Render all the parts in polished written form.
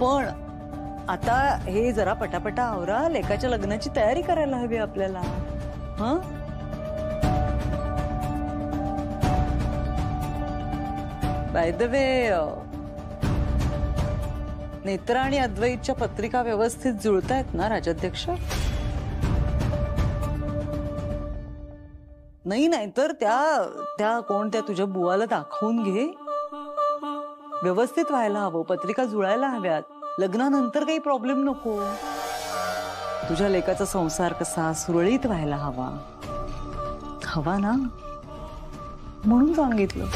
पण आता हे जरा पटापटा आवरा, लेकाच्या लग्नाची तयारी करायला हवी आपल्याला. हं? बाय द वे, नेत्रा आणि अद्वैतच्या पत्रिका व्यवस्थित जुळतायत ना राजाध्यक्ष? नाही, तर त्या कोणत्या तुझ्या बुवाला दाखवून घे. व्यवस्थित व्हायला हवं, पत्रिका जुळायला हव्यात, लग्नानंतर काही प्रॉब्लेम नको. तुझ्या लेकाचा संसार कसा सुरळीत व्हायला हवा ना, म्हणून सांगितलं.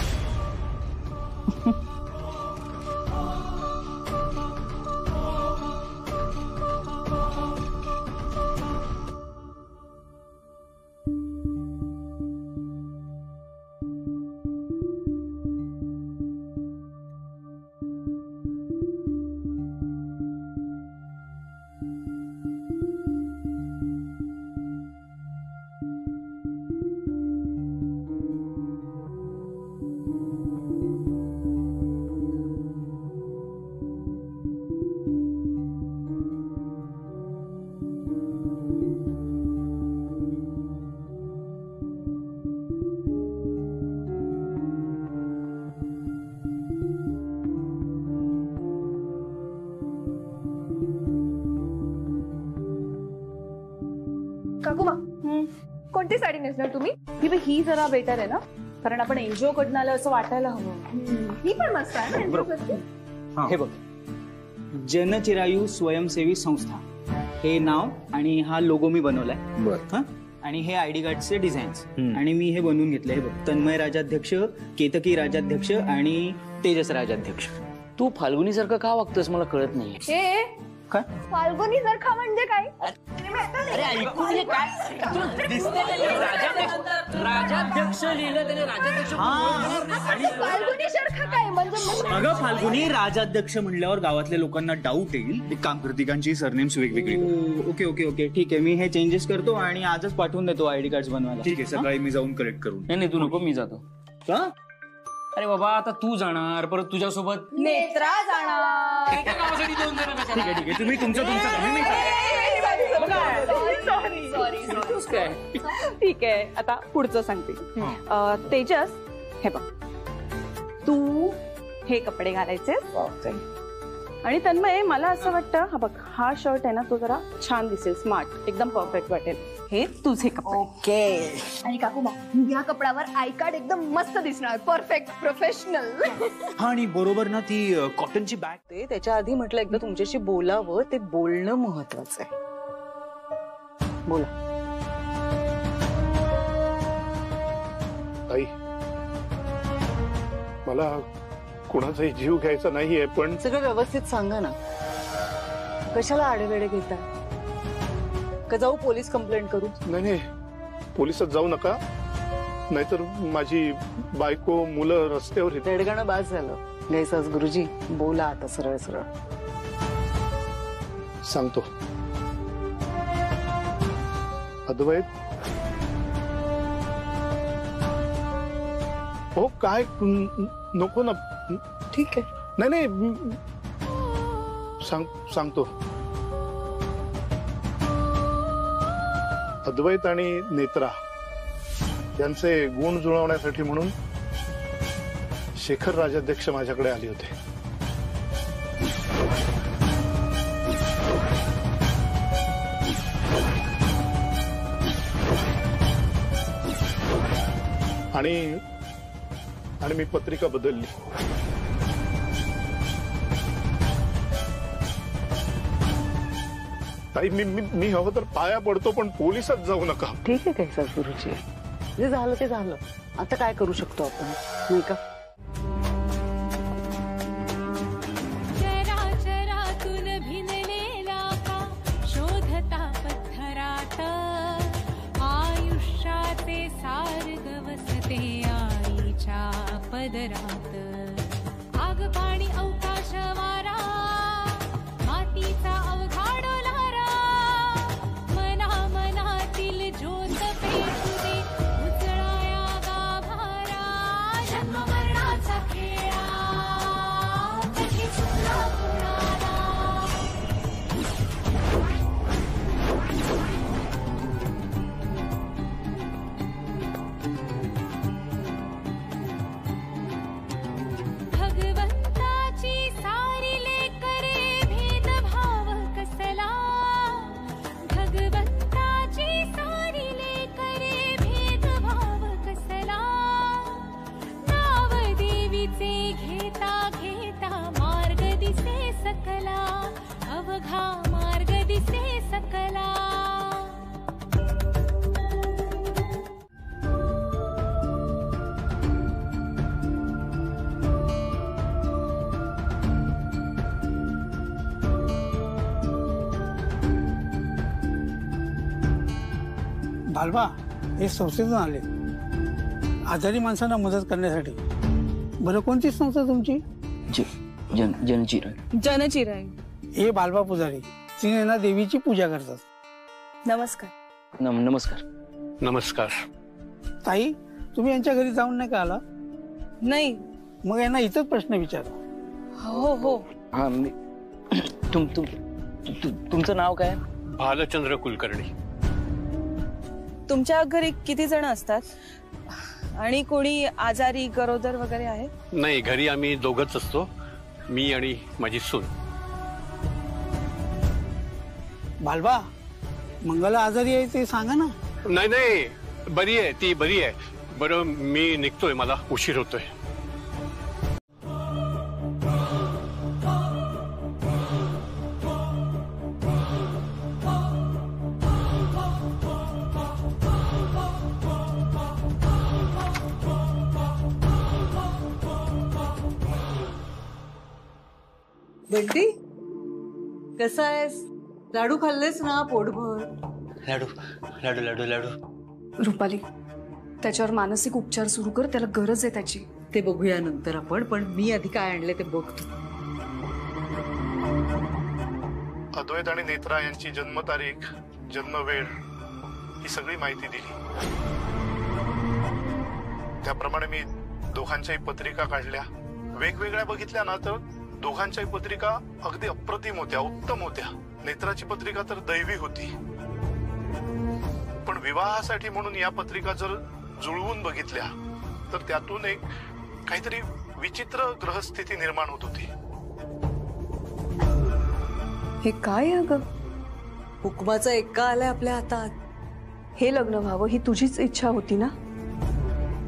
काकूमा, कोणती साडी नेसणार तुम्ही? ही जरा बेटर आहे ना, कारण आपण एनजीओ कडून आलं असं वाटायला हवं. ही पण मस्त आहे ना एनजीओ कडची. हे बघ, जनचिरायू स्वयंसेवी संस्था हे नाव आणि हा लोगो मी बनवलाय. आणि हे आयडी कार्डचे डिझाईन्स आणि मी हे बनवून घेतले. हे बघ, तन्मय राजाध्यक्ष, केतकी राजाध्यक्ष आणि तेजस राजाध्यक्ष. तू फाल्गुनी सारखं का वागतोस मला कळत नाही. हे काय फाल्गुनी सारखा म्हणजे काय? अरे ऐकून घे, काय राजाध्यक्ष लिहिलं त्याने, राजाध्यक्ष. फाल्गुनी सारखा काय म्हणजे? अगं फाल्गुनी राजाध्यक्ष म्हणल्यावर गावातल्या लोकांना डाऊट येईल. एक काम कर, तिघांची सरनेम्स वेगवेगळी. ओके ओके ओके, ठीक आहे. मी हे चेंजेस करतो आणि आजच पाठवून देतो आयडी कार्ड बनवायला. ठीक आहे, सकाळी मी जाऊन कलेक्ट करून. नाही, तू नको, मी जातो. का? अरे बाबा, आता तू जाणार, परत तुझ्यासोबत नेत्रा जाणार. एका गावासाठी 2 जण कशाला? ठीक आहे, तुम्ही तुमचं ठीक आहे, आता पुढचं सांगते. तेजस, हे बघ, तू हे कपडे घालायचे आणि तन्मय, मला असं वाटतं, हा बघ, हा शर्ट आहे ना, तो जरा छान दिसेल, स्मार्ट, एकदम परफेक्ट वाटेल. हे तुझे कपडे. ओके. आणि काकूमा, या कपड्यावर आय कार्ड एकदम मस्त दिसणार, परफेक्ट, प्रोफेशनल. आणि बरोबर ना, ती कॉटनची बॅग. ते त्याच्या आधी म्हटलं एकदा तुमच्याशी बोलावं, ते बोलणं महत्वाचं आहे. बोला. आई, मला कुणाचाही जीव घ्यायचा नाहीये, पण सगळं व्यवस्थित सांगा ना. कशाला आडेवेडे घेता? का जाऊ पोलीस कंप्लेंट करू? नाही, पोलिसात जाऊ नका, नाहीतर माझी बायको, मुलं रस्त्यावर येतात. रेडगाणं बास झालं. गैसास गुरुजी, बोला आता सरळ सरळ. सांगतो. अद्वैत, हो काय नको ना. ठीक आहे. नाही, सांगतो. अद्वैत आणि नेत्रा यांचे गुण जुळवण्यासाठी म्हणून शेखर राजाध्यक्ष माझ्याकडे आले होते. आणि मी पत्रिका बदलली. ताई, मी हवं तर पाया पडतो, पण पोलिसात जाऊ नका. ठीक आहे गैसास गुरुजी, जे झालं ते झालं. आता काय करू शकतो आपण, नाही का? शोधता पत्थरात आयुष्याचे सार गवसते आईच्या पदरात. आग पाणी अवकाश वारा मातीचा अवघा डोलारा. मना मनातील ज्योत पेटू दे उजळाया गाभारा. जन्म मरणाचा खेळा कधी चुकला कुणाला. बालबा हे संस्थेतून आले आजारी माणसांना मदत करण्यासाठी. बरं कोणती संस्था तुमची? जनचिरायू. हे बालबा पुजारी तिने ना देवीची पूजा करतात. नमस्कार. नमस्कार. नमस्कार. ताई तुम्ही यांच्या घरी जाऊन नाही का आला? नाही. मग यांना इथंच प्रश्न विचारा. हो हो. हा तुमचं नाव काय? भालचंद्र कुलकर्णी. तुमच्या घरी किती जण असतात आणि कोणी आजारी गरोदर वगैरे आहे? नाही, घरी आम्ही दोघंच असतो, मी आणि माझी सून. बालबा मंगला आजारी आहे ते सांगा ना. नाही नाही, बरी आहे ती, बरी आहे. बरं मी निघतोय, मला उशीर होतोय. बंटी कसा आहेस? लाडू खाल्लेस ना पोटभर? लाडू लाडू लाडू लाडू. रुपाली त्याच्यावर मानसिक उपचार सुरू कर, त्याला गरज आहे त्याची. ते बघूया नंतर आपण, पण मी आधी काय आणले ते बघतो. अद्वैत आणि नेत्रा यांची जन्मतारीख, जन्मवेळ ही सगळी माहिती दिली. त्याप्रमाणे मी दोघांच्याही पत्रिका काढल्या, वेगवेगळ्या बघितल्या ना तर दोघांच्याही पत्रिका अगदी अप्रतिम होत्या, उत्तम होत्या. नेत्राची पत्रिका तर दैवी होती, पण विवाहासाठी म्हणून या पत्रिका जर जुळवून बघितल्या तर त्यातून एक काहीतरी विचित्र ग्रहस्थिती निर्माण होत होती. हे काय अगं? हुकमाचा एक्का आलाय आपल्या हातात. हे लग्न व्हावं ही तुझीच इच्छा होती ना?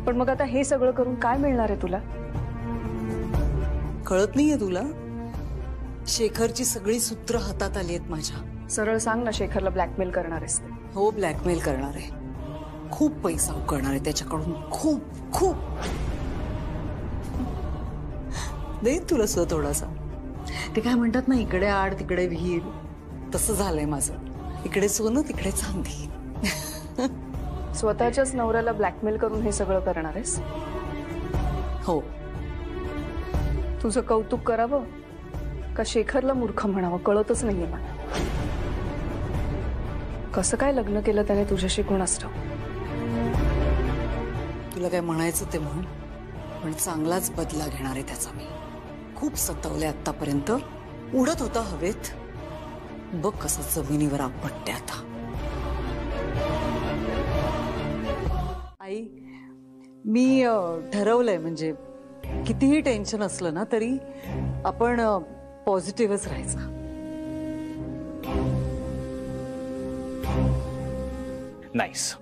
पण मग आता हे सगळं करून काय मिळणार आहे तुला? कळत नाहीये तुला? शेखरची सगळी सूत्र हातात आली आहेत माझ्या. सरळ सांग ना, शेखरला ब्लॅकमेल करणार आहेस ते? हो, ब्लॅकमेल करणार आहे. खूप पैसा उकळणार आहे त्याच्याकडून, खूप खूप. देईन तुला सुद्धा थोडासा. ते काय म्हणतात ना, इकडे आड तिकडे विहीर, तसं झालंय माझं. इकडे सोनं तिकडे चांदी. स्वतःच्याच नवऱ्याला ब्लॅकमेल करून हे सगळं करणार आहेस? हो. तुझं कौतुक करावं का शेखरला मूर्ख म्हणावं कळतच नाहीये मला. कसं काय लग्न केलं त्याने तुझ्याशी कोणास ठाऊक? तुला काय म्हणायचं ते म्हण, पण चांगलाच बदला घेणार आहे त्याचा मी. खूप सतावले आतापर्यंत, उडत होता हवेत. बघ कसं जमिनीवर आपटते आता. आई मी ठरवलंय, म्हणजे कितीही टेन्शन असलं ना तरी आपण पॉझिटिव्हच राहायचं. नाईस.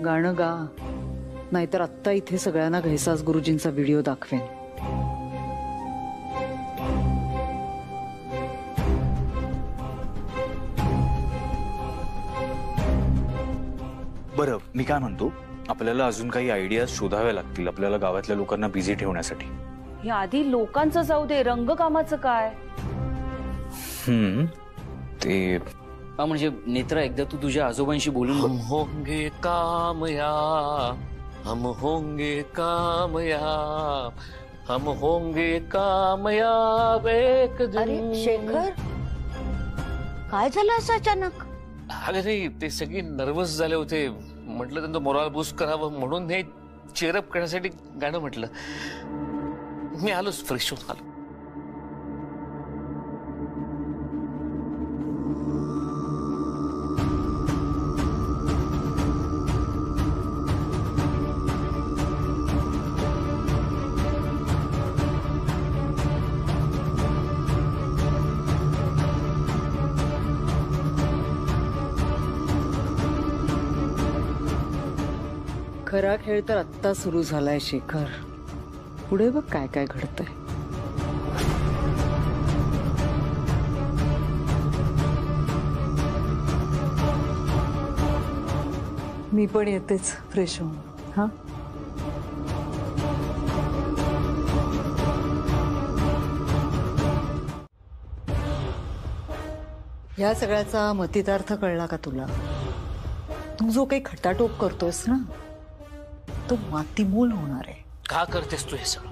गाणं गा, नाहीतर आत्ता इथे सगळ्यांना घैसास गुरुजींचा व्हिडिओ दाखवेन. बरं, मी काय म्हणतो, आपल्याला अजून काही आयडियाज शोधाव्या लागतील आपल्याला गावातल्या लोकांना बिझी ठेवण्यासाठी. हे आधी लोकांचं जाऊ दे, रंगकामाचं काय? ते म्हणजे नेत्रा, एकदा तू तुझ्या आजोबांशी बोलून हम होंगे कामयाब, हम होंगे कामयाब, हम होंगे कामयाब एक दिन. अरे शेखर, काय झालं असं अचानक? अगं नाही, ते सगळे नर्वस झाले होते. म्हटलं त्यांचं मोराल बूस्ट करावं म्हणून हे चेअरअप करण्यासाठी गाणं म्हटलं. मी आलोच, फ्रेश होऊन आलो. खरा खेळ तर आत्ता सुरू झालाय शेखर. पुढे बघ काय काय घडतंय. मी पण येतेच फ्रेश होऊन. हा, या सगळ्याचा मतितार्थ कळला का तुला? तू जो काही खटाटोप करतोयस ना तो मातीमोल होणार आहे. का करतेस तू हे सगळं?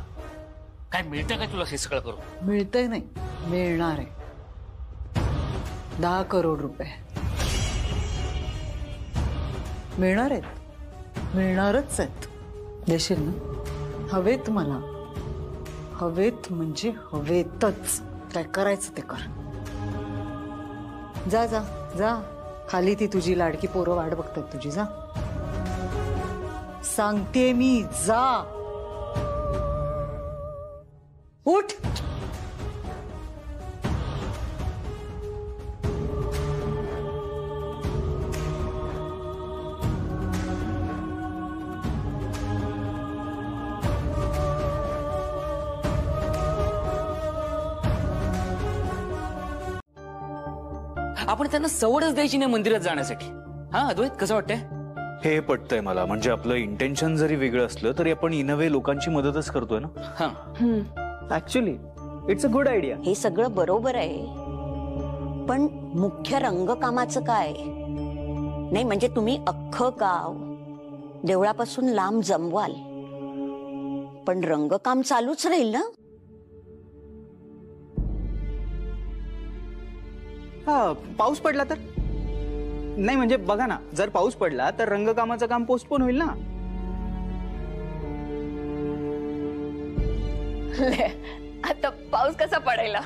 काय मिळतं काय तुला हे सगळं करून? मिळतंय नाही, मिळणार आहे. 10 करोड रुपये मिळणार आहेत, मिळणारच आहेत. देशील ना? हवेत मला, हवेत म्हणजे हवेतच. काय करायचं ते कर. जा जा जा, खाली ती तुझी लाडकी पोरं वाट बघतात तुझी. जा सांगते मी, जा. उठ. आपण त्यांना सवडच द्यायची नाही मंदिरात जाण्यासाठी. हा अद्वैत, कसं वाटतंय? हे पटतंय मला. म्हणजे आपलं इंटेन्शन जरी वेगळं असलं तरी आपण इन अ वे लोकांची मदतच करतोय ना. हा, actually it's a good idea. हे सगळं बरोबर आहे, पण मुख्य रंगकामाचं काय? नाही म्हणजे तुम्ही अख्खं गाव देवळापासून लांब जमवाल, पण रंगकाम चालूच राहील ना. हा, पाऊस पडला तर नाही. म्हणजे बघा ना, जर पाऊस पडला तर रंगकामाचं काम पोस्टपोन होईल ना. आता पाऊस कसा पडायला?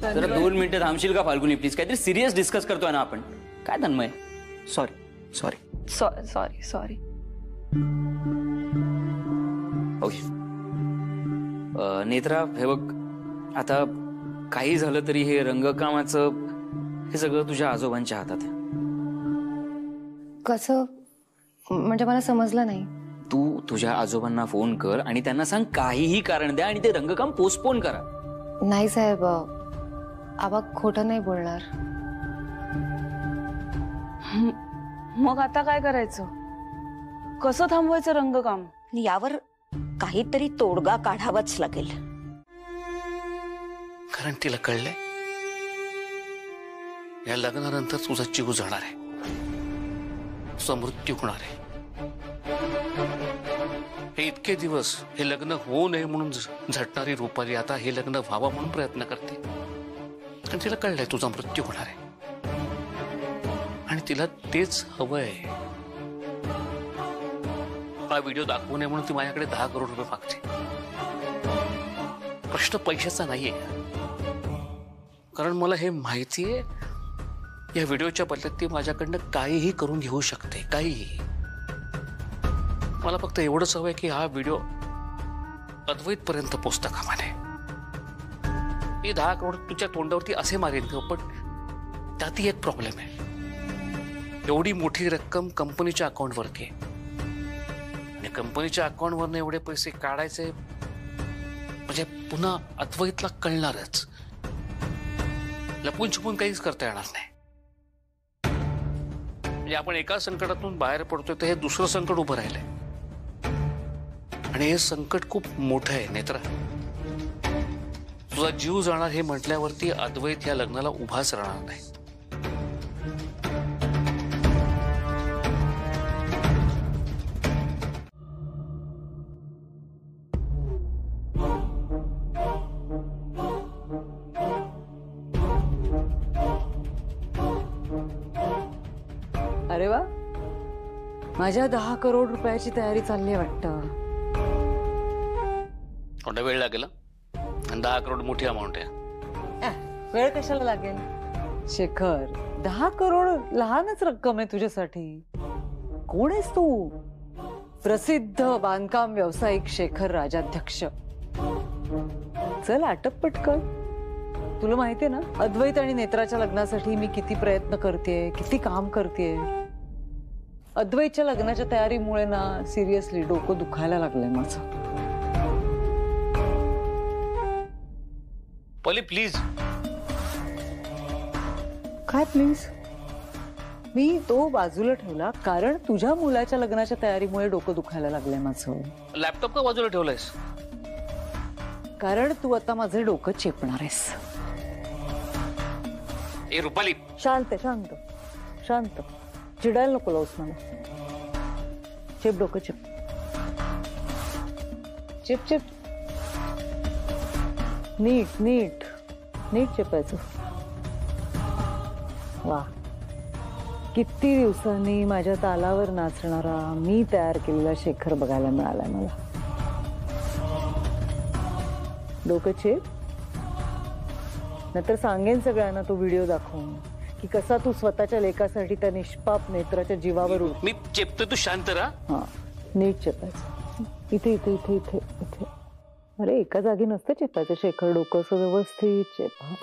जरा 2 मिनिटं थांबशील का फाल्गुनी प्लीज? काहीतरी सिरियस डिस्कस करतोय ना आपण. काय Tanmay? Sorry sorry sorry sorry. Okay Netra, हे बघ, आता काही झालं तरी हे रंगकामाचं हे सगळं तुझ्या आजोबांच्या हातात आहे. कसं म्हणजे मला समजलं नाही. तू तुझ्या आजोबांना फोन कर आणि त्यांना सांग काहीही कारण द्या आणि ते रंगकाम पोस्टपोन करा. नाही साहेब, आबा खोटं नाही बोलणार. मग आता काय करायचं? कसं थांबवायचं रंगकाम? यावर काहीतरी तोडगा काढावाच लागेल. कारण तिला कळलंय या लग्नानंतर तुझा जीव जाणार आहे, तुझा मृत्यू होणार आहे. हे इतके दिवस हे लग्न होऊ नये म्हणून झटणारी रुपाली आता हे लग्न व्हावं म्हणून प्रयत्न करते. कारण तिला कळलंय तुझा मृत्यू होणार आहे आणि तिला तेच हवंय. हा व्हिडिओ दाखवू नये म्हणून ती माझ्याकडे 10 करोड रुपये मागते. प्रश्न पैशाचा नाहीये, कारण मला हे माहितीये या व्हिडिओच्या बदल्यात ती माझ्याकडनं काहीही करून घेऊ शकते, काहीही. मला फक्त एवढंच हवंय की हा व्हिडिओ अद्वैत पर्यंत पोचता कामा नये. मी 10 करोड तुझ्या तोंडावरती असे मारेन, पण त्यातही एक प्रॉब्लेम आहे. एवढी मोठी रक्कम कंपनीच्या अकाउंटवरती आहे आणि कंपनीच्या अकाउंटवरनं एवढे पैसे काढायचे म्हणजे पुन्हा अद्वैतला कळणारच. लपून छपून काहीच करता येणार नाही. म्हणजे आपण एका संकटातून बाहेर पडतोय तर हे दुसरं संकट उभं राहिलंय आणि हे संकट खूप मोठं आहे नेत्रा. तुझा जीव जाणार हे म्हटल्यावरती अद्वैत या लग्नाला उभाच राहणार नाही. अरे वा, माझ्या 10 करोड रुपयाची तयारी चालली आहे वाटतं. थोडा वेळ लागेल आणि 10 करोड मोठी अमाऊंट आहे. वेळ कशाला लागेल शेखर? 10 करोड लहानच रक्कम आहे तुझ्यासाठी. कोण आहेस तू? प्रसिद्ध बांधकाम व्यावसायिक शेखर राजाध्यक्ष. चल आटप पटकन. तुला माहितीये ना अद्वैत आणि नेत्राच्या लग्नासाठी मी किती प्रयत्न करतेय, किती काम करतेय. अद्वैतच्या लग्नाच्या तयारीमुळे ना सिरियसली डोकं दुखायला लागलंय माझं. Poly please. काय प्लीज? मी तो बाजूला ठेवला कारण तुझ्या मुलाच्या लग्नाच्या तयारीमुळे डोकं दुखायला लागलंय माझं. लॅपटॉप का बाजूला ठेवलायस? कारण तू आता माझं डोकं चेपणार आहेस. ए रुपाली, शांत शांत शांत, चिडायला नको लावूस मला. चिप डोकं चिप चिप चिप, नीट नीट नीट चिपायचं. वा, किती दिवसांनी माझ्या तालावर नाचणारा मी तयार केलेला शेखर बघायला मिळालाय मला. डोकं चेप, नंतर सांगेन सगळ्यांना तो व्हिडिओ दाखवून की कसा तू स्वतःच्या लेखासाठी त्या निष्पाप नेत्राच्या जीवावर उठ. मी चेपतो, तू शांत राहा. हा, नीट चेपायचं. इथे इथे इथे इथे इथे. अरे एका जागी नसतं चेपायचं शेखर, डोकं असं व्यवस्थित चेपा.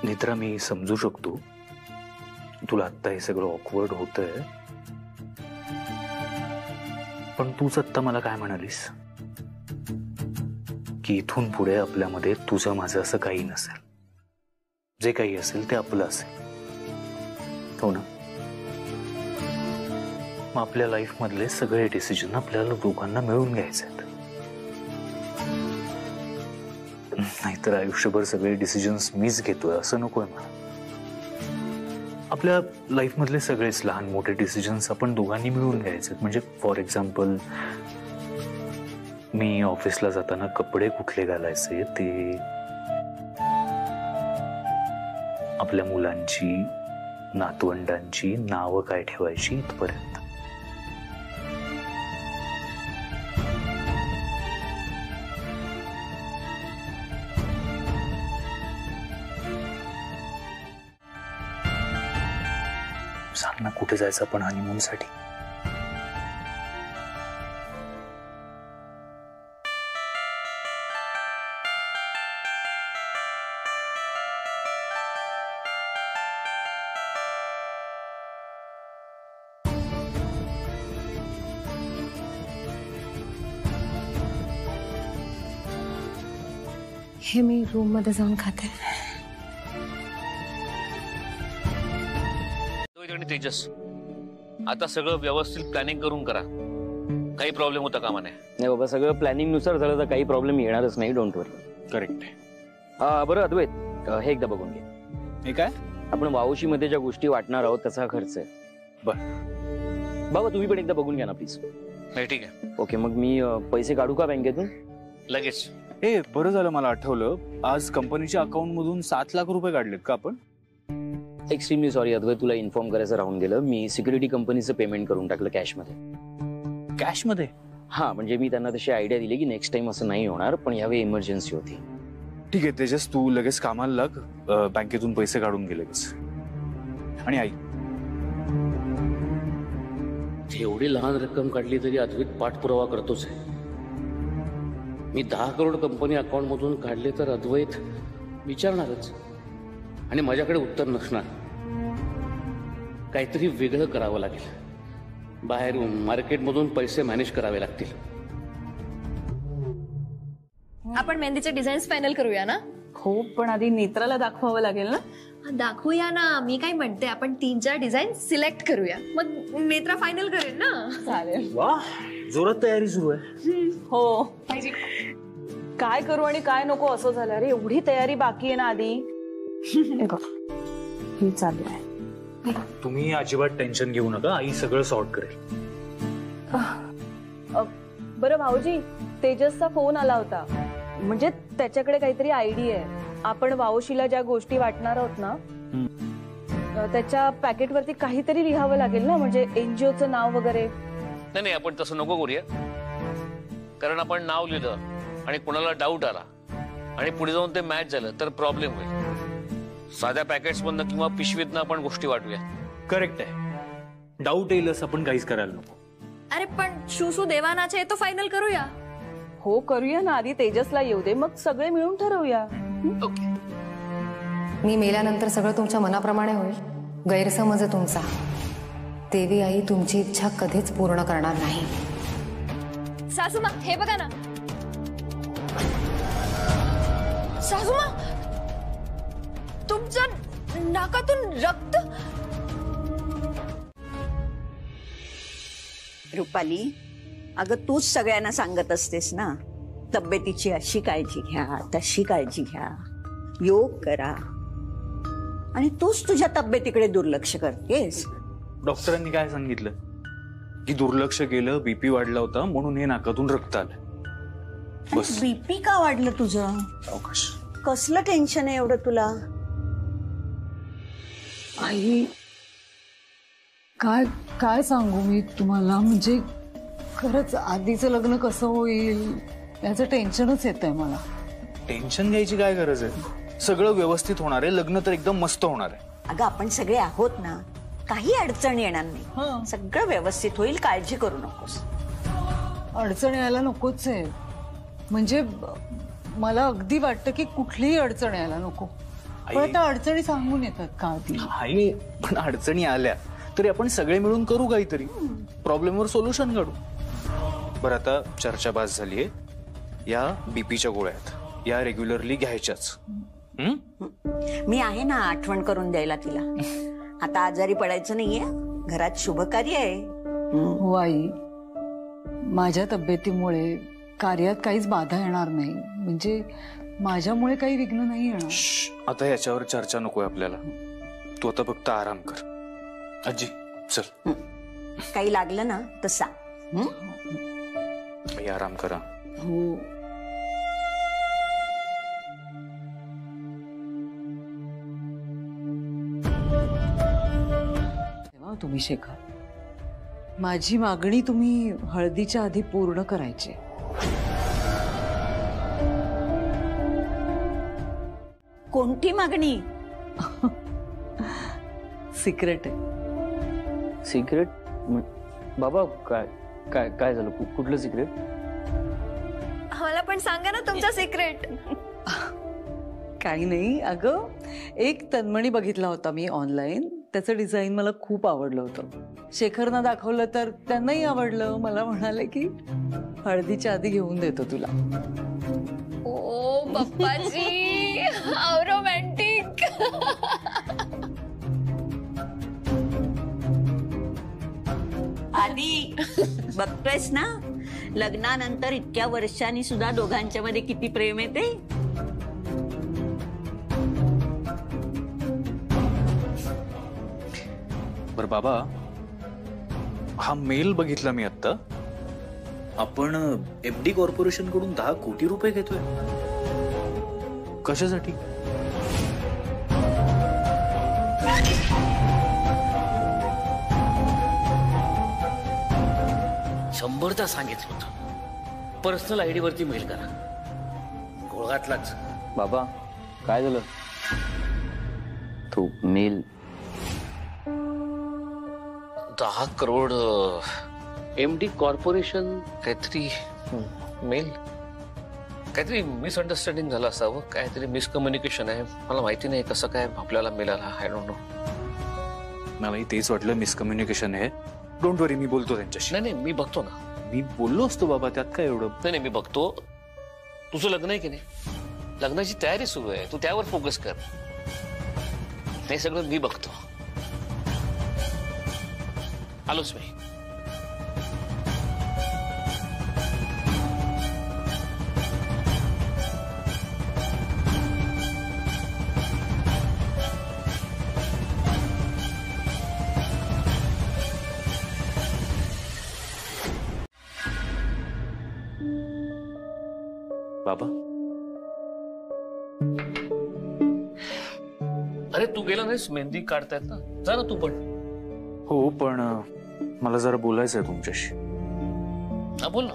नेत्रा, मी समजू शकतो तुला आत्ता हे सगळं ऑकवर्ड होतंय, पण तूच आत्ता मला काय म्हणालीस की इथून पुढे आपल्यामध्ये तुझं माझं असं काही नसेल, जे काही असेल ते आपलं असेल, हो ना? मग आपल्या लाईफ मधले सगळे डिसिजन आपल्याला दोघांना मिळून घ्यायचे आहेत, नाहीतर आयुष्यभर सगळे डिसिजन्स मीच घेतोय असं नकोय मला. आपल्या लाईफ मधले सगळेच लहान मोठे डिसिजन्स आपण दोघांनी मिळून घ्यायचे. म्हणजे फॉर एक्झाम्पल, मी ऑफिसला जाताना कपडे कुठले घालायचे ते आपल्या मुलांची, नातवंडांची नावं काय ठेवायची इथपर्यंत. सांग ना, कुठे जायचं आपण हनीमून साठी? हे मी रूम मध्ये जाऊन खाते. तेजस, आता सगळं व्यवस्थित प्लॅनिंग करून करा. काही प्रॉब्लेम होता कामा नये. नाही बाबा, सगळं प्लॅनिंग नुसार झालं तर काही प्रॉब्लेम येणारच नाही. Don't worry. करेक्ट. बरं अद्वैत, हे एकदा बघून घे. हे काय? आपण वावशी मध्ये ज्या गोष्टी वाटणार आहोत त्याचा खर्च आहे. बर बाबा, तुम्ही पण एकदा बघून घ्या ना प्लीज. नाही ठीक आहे. ओके, मग मी पैसे काढू का बँकेतून? लगेच. हे बरं झालं मला आठवलं, आज कंपनीच्या अकाउंट मधून 7 लाख रुपये काढलेत का आपण? एक्स्ट्रीमली सॉरी अद्वैत, तुला इन्फॉर्म करायचं राहून गेलं. मी सिक्युरिटी कंपनीचं पेमेंट करून टाकलं कॅशमध्ये. कॅशमध्ये? हा, म्हणजे मी त्यांना तशी आयडिया दिली की नेक्स्ट टाइम असं नाही होणार, पण यावेळी इमर्जन्सी होती. ठीक आहे तेजस, तू लगेच कामाला लाग. बँकेतून पैसे काढून घे लगेच. आणि आई, एवढी लहान रक्कम काढली तरी अद्वैत पाठपुरावा करतोच आहे. मी 10 करोड कंपनी अकाउंट मधून काढले तर अद्वैत विचारणारच आणि माझ्याकडे उत्तर नसणार. काहीतरी वेगळं करावं लागेल. बाहेरून मार्केटमधून पैसे मॅनेज करावे लागतील. आपण मेहंदीचे डिझाईन्स फायनल करूया ना? हो, पण आधी नेत्राला दाखवावं लागेल ना. दाखवूया ना. मी काय म्हणते, आपण 3-4 डिझाईन सिलेक्ट करूया, मग नेत्रा फायनल करेल ना. चालेल. वा, जोरात तयारी सुरू आहे. हो, काय करू आणि काय नको असं झालं. अरे एवढी तयारी बाकी आहे ना आधी. हे चालू आहे. तुम्ही अजिबात टेन्शन घेऊ नका, आई सगळं सॉर्ट करेल. बरं भाऊजी, तेजसचा फोन आला होता. म्हणजे त्याच्याकडे काहीतरी आयडिया आहे. आपण वावशीला ज्या गोष्टी वाटणार आहोत ना, त्याच्या पॅकेटवरती काहीतरी लिहावं लागेल ना, म्हणजे एनजीओचं नाव वगैरे. नाही, आपण तसं नको करूया. कारण आपण नाव लिहिलं आणि कोणाला डाऊट आला आणि पुढे जाऊन ते मॅच झालं तर प्रॉब्लेम होईल. साध्या पॅकेट्स मधनं किंवा पिशवीतनं आपण गोष्टी वाटूया. करेक्ट आहे. डाऊट येईल असं आपण काहीच करायला नको. अरे पण शूसू देवानाचे तो फायनल करूया. हो करूया ना, आधी तेजसला येऊ दे, मग सगळे मिळून ठरवूया. ओके. मी मेल्यानंतर सगळं तुमच्या मनाप्रमाणे होईल. गैरसमज आहे तुमचा. देवी आई तुमची इच्छा कधीच पूर्ण करणार नाही. सासूमा, हे बघा ना. सासूमा, तुमच्या नाकातून रक्त. रुपाली, अगं तूच सगळ्यांना सांगत असतेस ना, तब्येतीची अशी काळजी घ्या, तशी काळजी घ्या, योग करा, आणि तूच तुझ्या तब्येतीकडे दुर्लक्ष करतेस. डॉक्टरांनी काय सांगितलं की दुर्लक्ष केलं, बीपी वाढला होता म्हणून हे नाकातून रक्त आलं. बस. बीपी का वाढलं तुझं? अवकाश. कसलं टेन्शन आहे एवढं तुला? आई, काय काय सांगू मी तुम्हाला, म्हणजे खरंच आधीचं लग्न कसं होईल याचं टेन्शनच येतंय मला. टेन्शन घ्यायची काय गरज आहे? सगळं व्यवस्थित होणार आहे, लग्न तर एकदम मस्त होणार आहे. अगं आपण सगळे आहोत ना, काही अडचण येणार नाही, सगळं व्यवस्थित होईल, काळजी करू नकोस. अडचण यायला नकोच आहे, म्हणजे मला अगदी वाटतं की कुठलीही अडचण यायला नको. पण आता अडचणी सांगून येतात का आधी? आई, पण अडचणी आल्या तरी आपण सगळे मिळून करू काहीतरी, प्रॉब्लेमवर सोल्युशन काढू. बरं, आता चर्चा बास झालीये. या बीपीच्या गोळ्या आहेत, या रेग्युलरली घ्यायच्याच. मी आहे ना आठवण करून द्यायला तिला. आता आजारी पडायचं नाहीये, घरात शुभ कार्य आहे. हो आई, माझ्या तब्येतीमुळे कार्यात काहीच बाधा येणार नाही, म्हणजे माझ्यामुळे काही विघ्न नाही येणार. आता याच्यावर चर्चा नकोय आपल्याला. तू आता फक्त आराम कर. आजी चल. काही लागलं ना तर सांग. आराम करा. हो. तुम्ही शेखर, माझी मागणी तुम्ही हळदीच्या आधी पूर्ण करायची. कोणती मागणी? सिक्रेट आहे. सिक्रेट? बाबा काय काय काय झालं? कुठलं सिक्रेट? मला पण सांगा ना तुमचं सिक्रेट. काही नाही अगं, एक तन्मणी बघितला होता मी ऑनलाईन, त्याचं डिझाईन मला खूप आवडलं होतं. शेखरना दाखवलं तर त्यांनाही आवडलं. मला म्हणाले की हळदीच्या आधी घेऊन देतो तुला. ओ पप्पाजी, हाऊ रोमॅन्टिक. आधी बघतोयस ना, लग्नानंतर इतक्या वर्षांनी सुद्धा दोघांच्या मध्ये किती प्रेम येते. बर बाबा, हा मेल बघितला मी आता. आपण एफडी कॉर्पोरेशन कडून 10 कोटी रुपये घेतोय. कशासाठी? शंभरदा सांगितलं होतं, पर्सनल आयडी वरती मेल करा. गोळगातलाच. बाबा काय झालं? तो मेल 10 करोड एमडी कॉर्पोरेशन काहीतरी मेल, काहीतरी मिसअंडरस्टँडिंग झालं असावं, काहीतरी मिसकम्युनिकेशन आहे. मला माहिती नाही कसं काय आपल्याला मिळाला. I don't know. मलाही तेच वाटलं, मिसकम्युनिकेशन आहे. डोंट वरी, मी बोलतो त्यांच्याशी. नाही नाही, मी बघतो ना. मी बोललो असतो बाबा, त्यात काय एवढं. नाही नाही, मी बघतो. तुझं लग्न आहे की नाही, लग्नाची तयारी सुरू आहे, तू त्यावर फोकस कर. हे सगळं मी बघतो. आलोच मी. बाबा, अरे तू गेला नाहीस मेहंदी काढतायत ना, जा ना तू पण. हो, पण मला जरा बोलायचं आहे तुमच्याशी. हा बोल ना.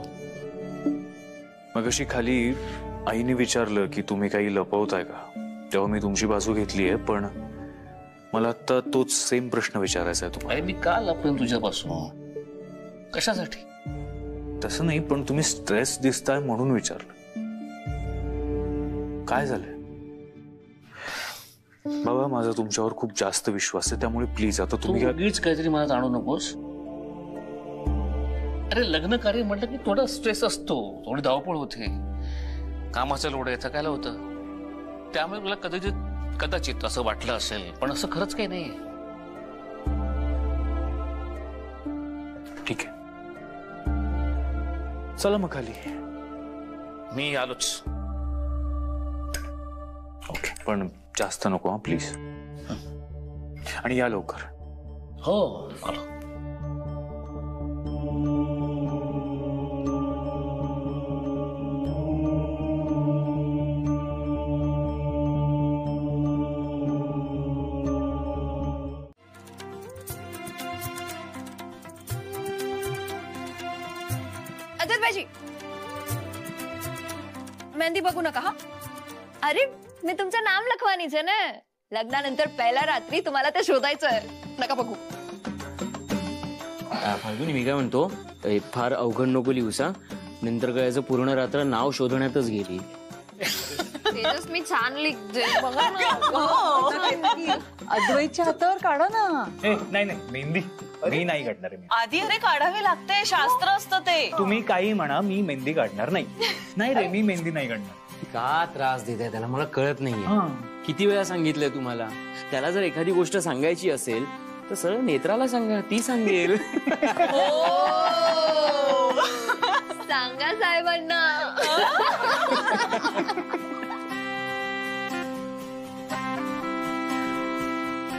मगाशी खाली आईने विचारलं की तुम्ही काही लपवताय का, तेव्हा मी तुमची बाजू घेतली आहे. पण मला आता तोच सेम प्रश्न विचारायचा आहे तुम्हाला. अरे मी का लपवेन तुझ्यापासून? कशासाठी? तसं नाही, पण तुम्ही स्ट्रेस दिसताय म्हणून विचारलं. काय झालंय? बाबा, माझा तुमच्यावर खूप जास्त विश्वास आहे, त्यामुळे प्लीज आता तुम्ही उगीच काहीतरी मला जाणू नकोस. अरे लग्न कार्य म्हटलं की थोडा स्ट्रेस असतो, थोडी धावपळ होते, कामाचा लोड आहे, थकायला होतं. त्यामुळे तुला कदाचित असं वाटलं असेल, पण असं खरंच काही नाहीये. ठीक आहे, चला मग खाली. मी आलोच. ओके, पण जास्त नको प्लीज. आणि या लवकर. हो आलो. अजय मेहंदी बघू नका हा. अरे मी तुमचं नाम लखवानीच आहे ना. लग्नानंतर पहिल्या रात्री तुम्हाला ते शोधायचं नका बघू. फाल्गुनी मी काय म्हणतो, फार अवघड नको लिहूसा. नंतर कळायचं पूर्ण रात्र नाव शोधण्यातच गेली. तेजस मी छान लिखते बघा ना. अद्वैतच्या हातावर काढा ना. नाही नाही, मेहंदी मी नाही काढणार. मी आधी अरे काढावे लागते, शास्त्र असतं ते. तुम्ही काही म्हणा, मी मेहंदी काढणार नाही. नाही रे, मी मेहंदी नाही काढणार. का त्रास देताय त्याला, मला कळत नाहीये. किती वेळा सांगितलंय तुम्हाला. त्याला जर एखादी गोष्ट सांगायची असेल तर सरळ नेत्राला सांगा, ती सांगेल. सांगा साहेबांना.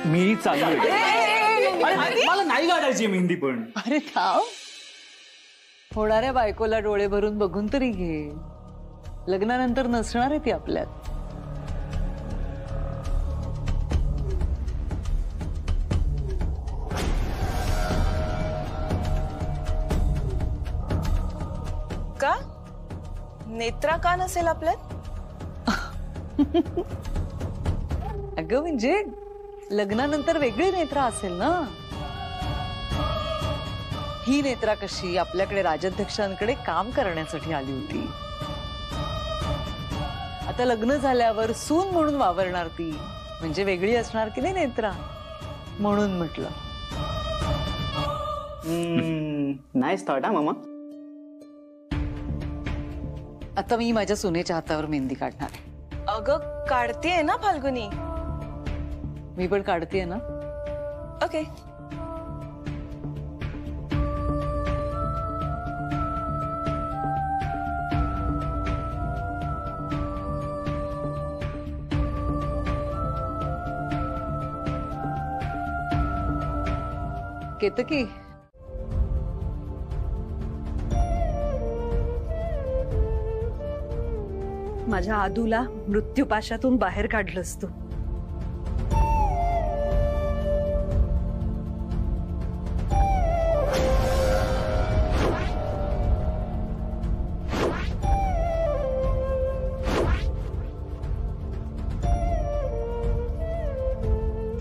मी चाललोय. मला नाही काढायची मेहंदी. पण अरे थांब, होणाऱ्या बायकोला डोळे भरून बघून तरी घे. लग्नानंतर नसणार आहे ती आपल्यात. का नेत्रा का नसेल आपल्यात? अगं म्हणजे लग्नानंतर वेगळी नेत्रा असेल ना. ही नेत्रा कशी आपल्याकडे राजाध्यक्षांकडे काम करण्यासाठी आली होती. आता लग्न झाल्यावर सून म्हणून वावरणार ती, म्हणजे वेगळी असणार की नाही नेत्रा, म्हणून म्हटलं. नाईस थॉट हा मामा. आता मी माझ्या सुनेच्या हातावर मेहंदी काढणार आहे. अगं काढतेय ना फाल्गुनी. मी पण काढतेय ना. ओके. केतकी, माझ्या आदूला मृत्यूपाशातून बाहेर काढलंस तू.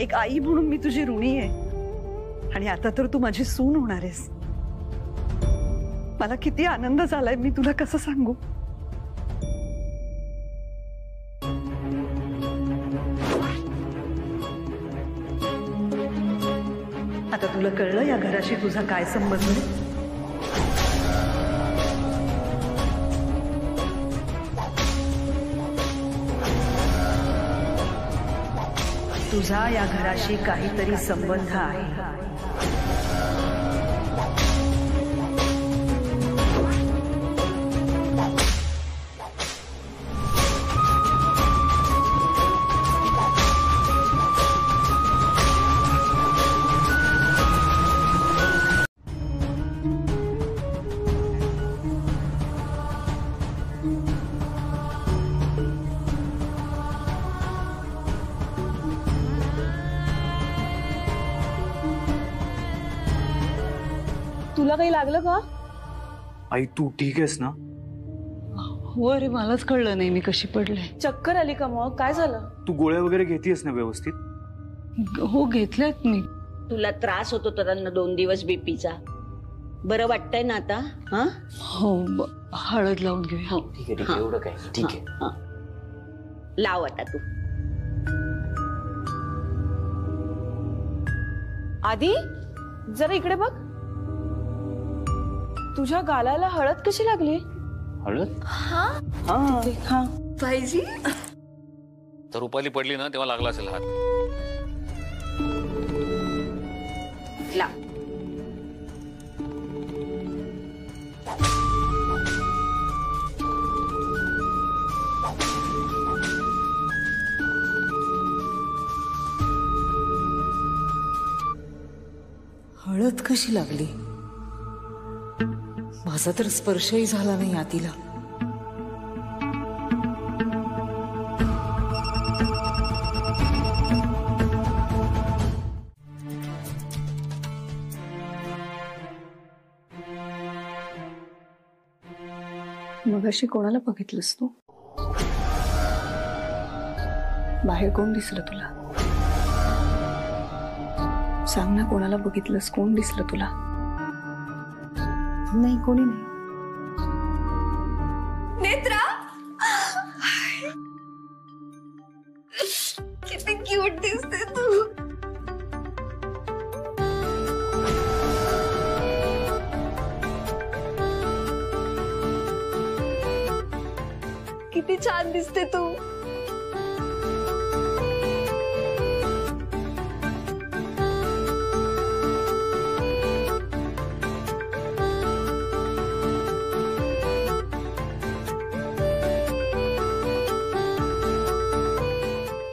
एक आई म्हणून मी तुझी ऋणी आहे. आणि आता तर तू माझी सून होणार आहेस. मला किती आनंद झालाय, मी तुला कसं सांगू. आता तुला कळलं या घराशी तुझा काय संबंध आहे. तुझा या घराशी काहीतरी संबंध आहे. तुला काही लागलं का? आई तू ठीक आहेस ना? हो अरे, मलाच कळलं नाही मी कशी पडले. चक्कर आली का मग? काय झालं? तू गोळ्या वगैरे घेतीयस ना व्यवस्थित? हो घेतल्यात मी. तुला त्रास होत होता ना 2 दिवस बीपीचा. बरं वाटतंय ना आता? हा हो, हळद लावून घेऊया. ठीक आहे ठीक आहे, एवढं काय. ठीक आहे, लाव आता तू. आधी जरा इकडे बघ. तुझ्या गालाला हळद कशी लागली? हळद? हा हा भाईजी तर रुपाली पडली ना तेव्हा लागला असेल हात. लाव. मदत कशी लागली? माझा तर स्पर्शही झाला नाही आतीला. मगाशी कोणाला बघितलंस तू? बाहेर कोण दिसलं तुला? सांग ना, कोणाला बघितलंस? कोण दिसलं तुला? नाही, कोणी नाही. नेत्रा, किती क्यूट दिसते तू. किती छान दिसते तू.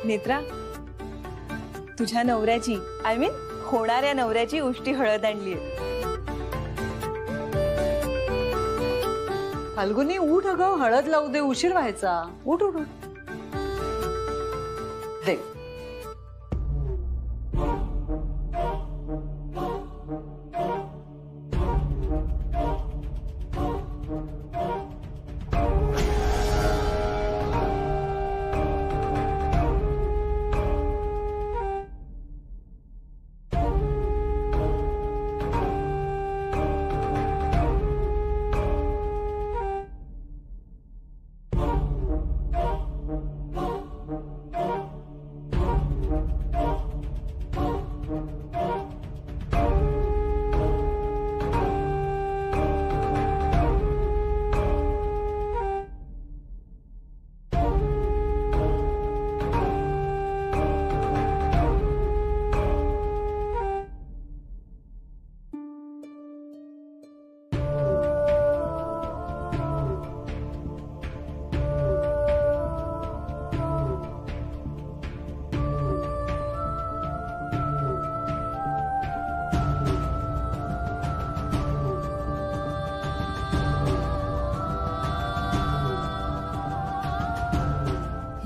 नेत्रा, तुझ्या नवऱ्याची, आय मीन होणाऱ्या नवऱ्याची उष्टी हळद आणलीये. फाल्गुनी, उठ अगं, हळद लावू दे, उशीर व्हायचा. उठ उठ उठ. दे.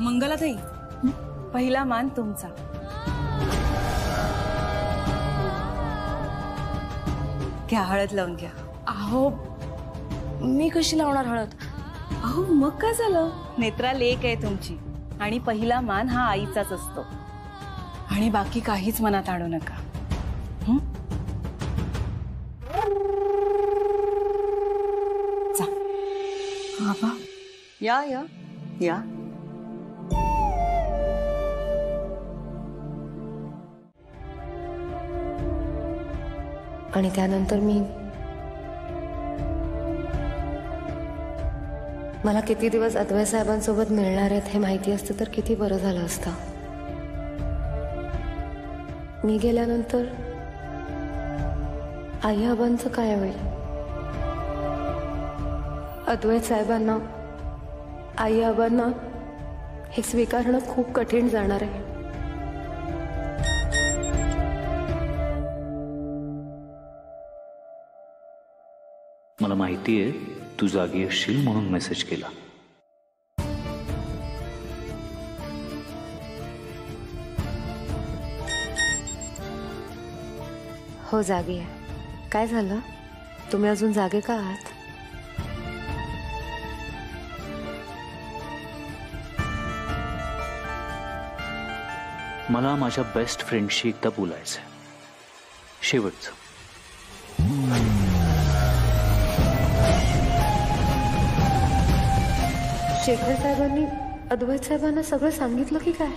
मंगलाताई, पहिला मान तुमचा. घ्या, हळद लावून घ्या. अहो, मी कशी लावणार हळद? अहो, मग काय झालं? नेत्रा लेक आहे तुमची आणि पहिला मान हा आईचाच असतो. आणि बाकी काहीच मनात आणू नका. जा. बाबा, या या या. आणि त्यानंतर मला किती दिवस अद्वैत साहेबांसोबत मिळणार आहेत हे माहिती असतं तर किती बरं झालं असतं. मी गेल्यानंतर आई आबांचं काय होईल? अद्वैत साहेबांना, आई आबांना हे स्वीकारणं खूप कठीण जाणार आहे. मला माहितीये तू जागी असशील म्हणून मेसेज केला. हो, जागी आहे. काय झालं? तुम्ही अजून जागे का आहात? मला माझ्या बेस्ट फ्रेंडशी एकदा बोलायचंय, शेवटचं. शेखर साहेबांनी अद्वैत साहेबांना सगळं सांगितलं की काय?